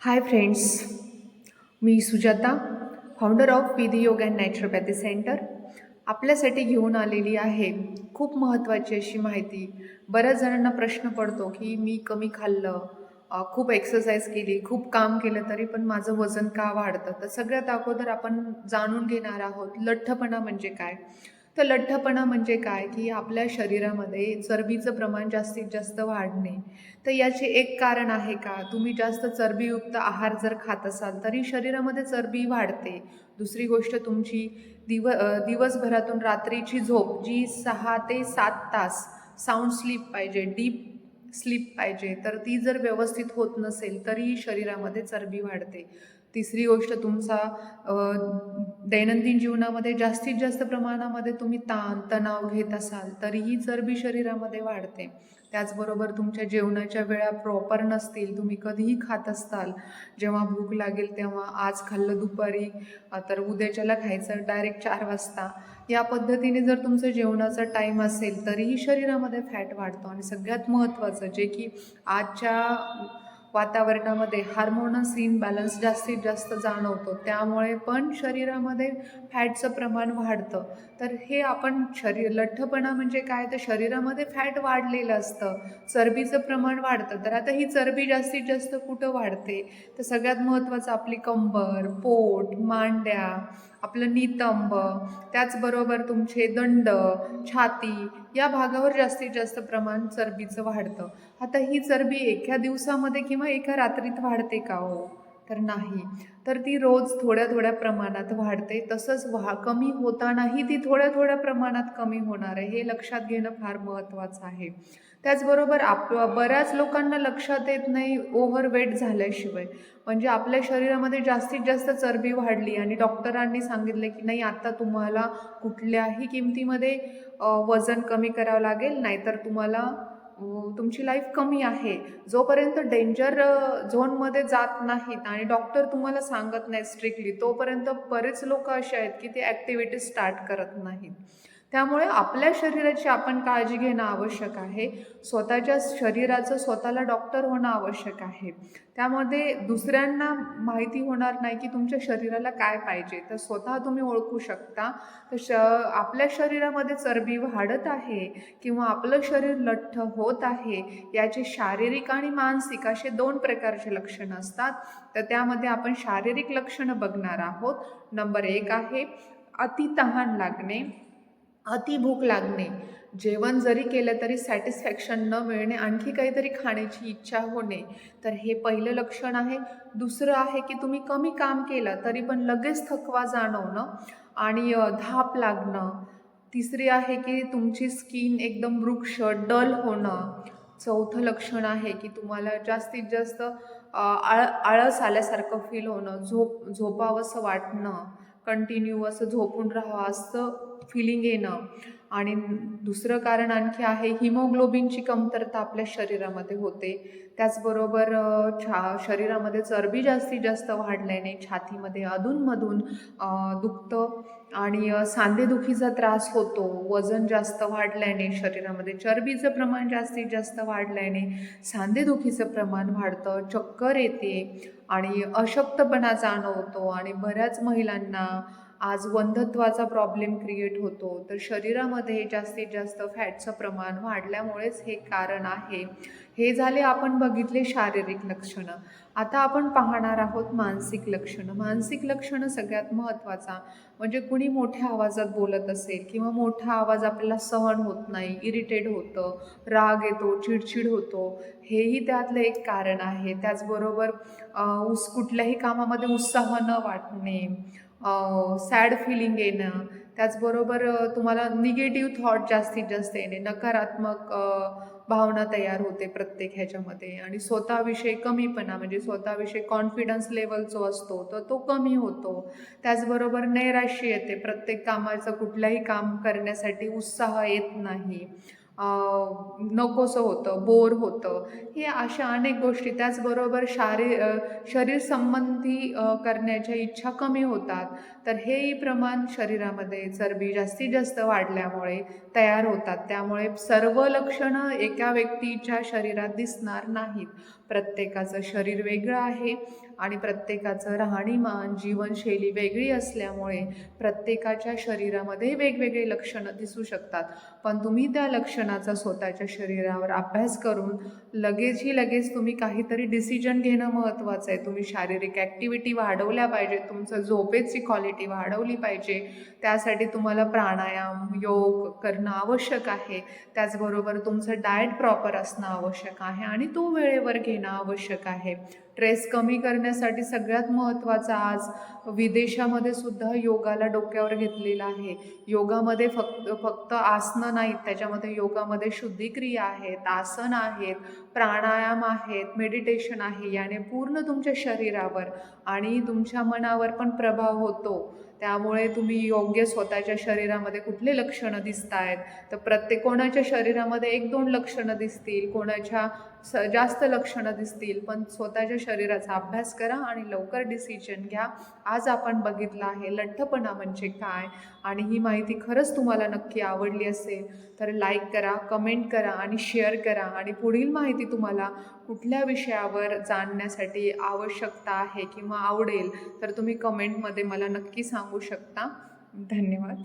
Hi friends, me Sujata, founder of विधी योग and naturopathy centre. आपल्यासाठी घेऊन आलेली आहे खूप महत्त्वाची अशी माहिती. बऱ्याच जणांना प्रश्न पडतो की मी कमी खाल्लं, खूप एक्सरसाइज केली, खूप काम केलं तरी पण माझं वजन का वाढतं. तर सगळ्यात अगोदर आपण जाणून घेणार आहोत लठ्ठपणा म्हणजे काय. तर लठ्ठपणा म्हणजे काय, की आपल्या शरीरामध्ये चरबीचं प्रमाण जास्तीत जास्त वाढणे. तर याचे एक कारण आहे का, तुम्ही जास्त चरबीयुक्त आहार जर खात असाल तरी शरीरामध्ये चरबी वाढते. दुसरी गोष्ट तुमची दिवसभरातून रात्रीची झोप जी 6 ते 7 तास साऊंड स्लीप पाहिजे, डीप स्लीप पाहिजे, तर ती जर व्यवस्थित होत नसेल तरीही शरीरामध्ये चरबी वाढते. तिसरी गोष्ट तुमचा दैनंदिन जीवनामध्ये जास्तीत जास्त प्रमाणामध्ये तुम्ही ताण तणाव घेत असाल तरीही चरबी शरीरामध्ये वाढते. त्याचबरोबर तुमच्या जेवणाच्या वेळा प्रॉपर नसतील, तुम्ही कधीही खात असताल, जेव्हा भूक लागेल तेव्हा, आज खाल्लं दुपारी तर उद्याच्याला खायचं डायरेक्ट 4 वाजता, या पद्धतीने जर तुमचं जेवणाचा टाईम असेल तरीही शरीरामध्ये फॅट वाढतो. आणि सगळ्यात महत्त्वाचं जे की आजच्या वातावरणामध्ये हार्मोनस इनबॅलन्स जास्तीत जास्त जाणवतो, त्यामुळे पण शरीरामध्ये फॅटचं प्रमाण वाढतं. तर हे आपण लठ्ठपणा म्हणजे काय, तर शरीरामध्ये फॅट वाढलेलं असतं, चरबीचं प्रमाण वाढतं. तर आता ही चरबी जास्तीत जास्त कुठं वाढते, तर सगळ्यात महत्त्वाचं आपली कंबर, पोट, मांड्या, आपलं नितंब, त्याचबरोबर तुमचे दंड, छाती या भागावर जास्तीत जास्त प्रमाण चरबीचं वाढतं. आता ही चरबी एका दिवसामध्ये किंवा एका रात्रीत वाढते का हो? तर नाही. तर ती रोज थोड्या थोड्या प्रमाणात वाढते. तसंच कमी होतानाही ती थोड्या थोड्या प्रमाणात कमी होणार आहे, हे लक्षात घेणं फार महत्त्वाचं आहे. त्याचबरोबर बऱ्याच लोकांना लक्षात येत नाही ओव्हरवेट झाल्याशिवाय. म्हणजे आपल्या शरीरामध्ये जास्तीत जास्त चरबी वाढली आणि डॉक्टरांनी सांगितले की नाही, आता तुम्हाला कुठल्याही किमतीमध्ये वजन कमी करावं लागेल, नाहीतर तुम्हाला तुमची लाईफ कमी आहे. जोपर्यंत डेंजर झोनमध्ये जात नाहीत आणि डॉक्टर तुम्हाला सांगत नाहीत स्ट्रिक्टली, तोपर्यंत बरेच लोक असे आहेत की ते ॲक्टिव्हिटी स्टार्ट करत नाहीत. त्यामुळे आपल्या शरीराची आपण काळजी घेणं आवश्यक आहे. स्वतःच्या शरीराचं स्वतःला डॉक्टर होणं आवश्यक आहे. त्यामध्ये दुसऱ्यांना माहिती होणार नाही की तुमच्या शरीराला काय पाहिजे, तर स्वतः तुम्ही ओळखू शकता. तर आपल्या शरीरामध्ये चरबी वाढत आहे किंवा आपलं शरीर लठ्ठ होत आहे, याचे शारीरिक आणि मानसिक असे 2 प्रकारचे लक्षणं असतात. तर त्यामध्ये आपण शारीरिक लक्षणं बघणार आहोत. नंबर 1 आहे अति तहान लागणे, अति भूक लागणे, जेवण जरी केलं तरी सॅटिस्फॅक्शन न मिळणे, आणखी काहीतरी खाण्याची इच्छा होणे. तर हे पहिलं लक्षण आहे. दुसरं आहे की तुम्ही कमी काम केलं तरी पण लगेच थकवा जाणवणं आणि धाप लागणं. तिसरी आहे की तुमची स्किन एकदम वृक्ष डल होणं. चौथं लक्षण आहे की तुम्हाला जास्तीत जास्त आळस आल्यासारखं फील होणं, झोपावंसं वाटणं, कंटिन्यू असं झोपून राहावं असं फिलिंग येणं. आणि दुसरं कारण आणखी आहे हिमोग्लोबिनची कमतरता आपल्या शरीरामध्ये होते. त्याचबरोबर शरीरामध्ये चरबी जास्तीत जास्त वाढल्याने छातीमध्ये अधूनमधून दुखतं आणि सांधेदुखीचा त्रास होतो. वजन जास्त वाढल्याने, शरीरामध्ये चरबीचं प्रमाण जास्तीत जास्त वाढल्याने सांधेदुखीचं प्रमाण वाढतं, चक्कर येते आणि अशक्तपणा जाणवतो आणि बऱ्याच महिलांना आज वंध्यत्वाचा प्रॉब्लेम क्रिएट होतो. तर शरीरामध्ये जास्तीत जास्त फॅटचं प्रमाण वाढल्यामुळेच हे कारण आहे. हे झाले आपण बघितले शारीरिक लक्षणं. आता आपण पाहणार आहोत मानसिक लक्षणं. मानसिक लक्षणं सगळ्यात महत्त्वाचा म्हणजे कुणी मोठ्या आवाजात बोलत असेल किंवा मोठा आवाज आपल्याला सहन होत नाही, इरिटेट होतं, राग येतो, चिडचिड होतो, हेही त्यातलं एक कारण आहे. त्याचबरोबर कुठल्याही कामामध्ये उत्साह न वाटणे, सॅड फिलिंग येणं, त्याचबरोबर तुम्हाला निगेटिव्ह थॉट जास्तीत जास्त येणे, नकारात्मक भावना तयार होते प्रत्येक ह्याच्यामध्ये आणि स्वतःविषयी कमीपणा म्हणजे स्वतःविषयी कॉन्फिडन्स लेवल जो असतो तर तो कमी होतो. त्याचबरोबर नैराश्य येते, प्रत्येक कामाचं कुठल्याही काम करण्यासाठी उत्साह येत नाही. नकोसं होतं, बोर होतं. हे अशा अनेक गोष्टी त्याचबरोबर शरीर संबंधी करण्याच्या इच्छा कमी होतात. तर हेही प्रमाण शरीरामध्ये चरबी जास्तीत जास्त वाढल्यामुळे तयार होतात. त्यामुळे सर्व लक्षणं एका व्यक्तीच्या शरीरात दिसणार नाहीत. प्रत्येकाचं शरीर वेगळं आहे आणि प्रत्येकाचं राहणीमान, जीवनशैली वेगळी असल्यामुळे प्रत्येकाच्या शरीरामध्ये वेगवेगळे लक्षणं दिसू शकतात. पण तुम्ही त्या लक्षणाचा स्वतःच्या शरीरावर अभ्यास करून लगेच तुम्ही काहीतरी डिसिजन घेणं महत्त्वाचं आहे. तुम्ही शारीरिक ॲक्टिव्हिटी वाढवल्या पाहिजे, तुमचं झोपेची क्वालिटी वाढवली पाहिजे. त्यासाठी तुम्हाला प्राणायाम, योग करणं आवश्यक आहे. त्याचबरोबर तुमचं डाएट प्रॉपर असणं आवश्यक आहे आणि तो वेळेवर घेणं आवश्यक आहे. स्ट्रेस कमी करण्यासाठी सगळ्यात महत्त्वाचं आज विदेशामध्ये सुद्धा योगाला डोक्यावर घेतलेलं आहे. योगामध्ये फक्त आसनं नाहीत, त्याच्यामध्ये योगामध्ये शुद्धिक्रिया आहेत, आसन आहेत, प्राणायाम आहेत, मेडिटेशन आहे. याने पूर्ण तुमच्या शरीरावर आणि तुमच्या मनावर पण प्रभाव होतो. त्यामुळे तुम्ही योग्य स्वतःच्या शरीरामध्ये कुठले लक्षणं दिसत आहेत, तर कोणाच्या शरीरामध्ये 1-2 लक्षणं दिसतील, कोणाच्या जास्त लक्षणं दिसतील, पण स्वतःच्या शरीराचा अभ्यास करा आणि लवकर डिसिजन घ्या. आज आपण बघितलं आहे लठ्ठपणा म्हणजे काय आणि ही माहिती खरंच तुम्हाला नक्की आवडली असेल तर लाईक करा, कमेंट करा आणि शेअर करा. आणि पुढील माहिती तुम्हाला कुठल्या विषयावर जाणण्यासाठी आवश्यकता आहे किंवा आवडेल तर तुम्ही कमेंटमध्ये मला नक्की सांगू शकता. धन्यवाद.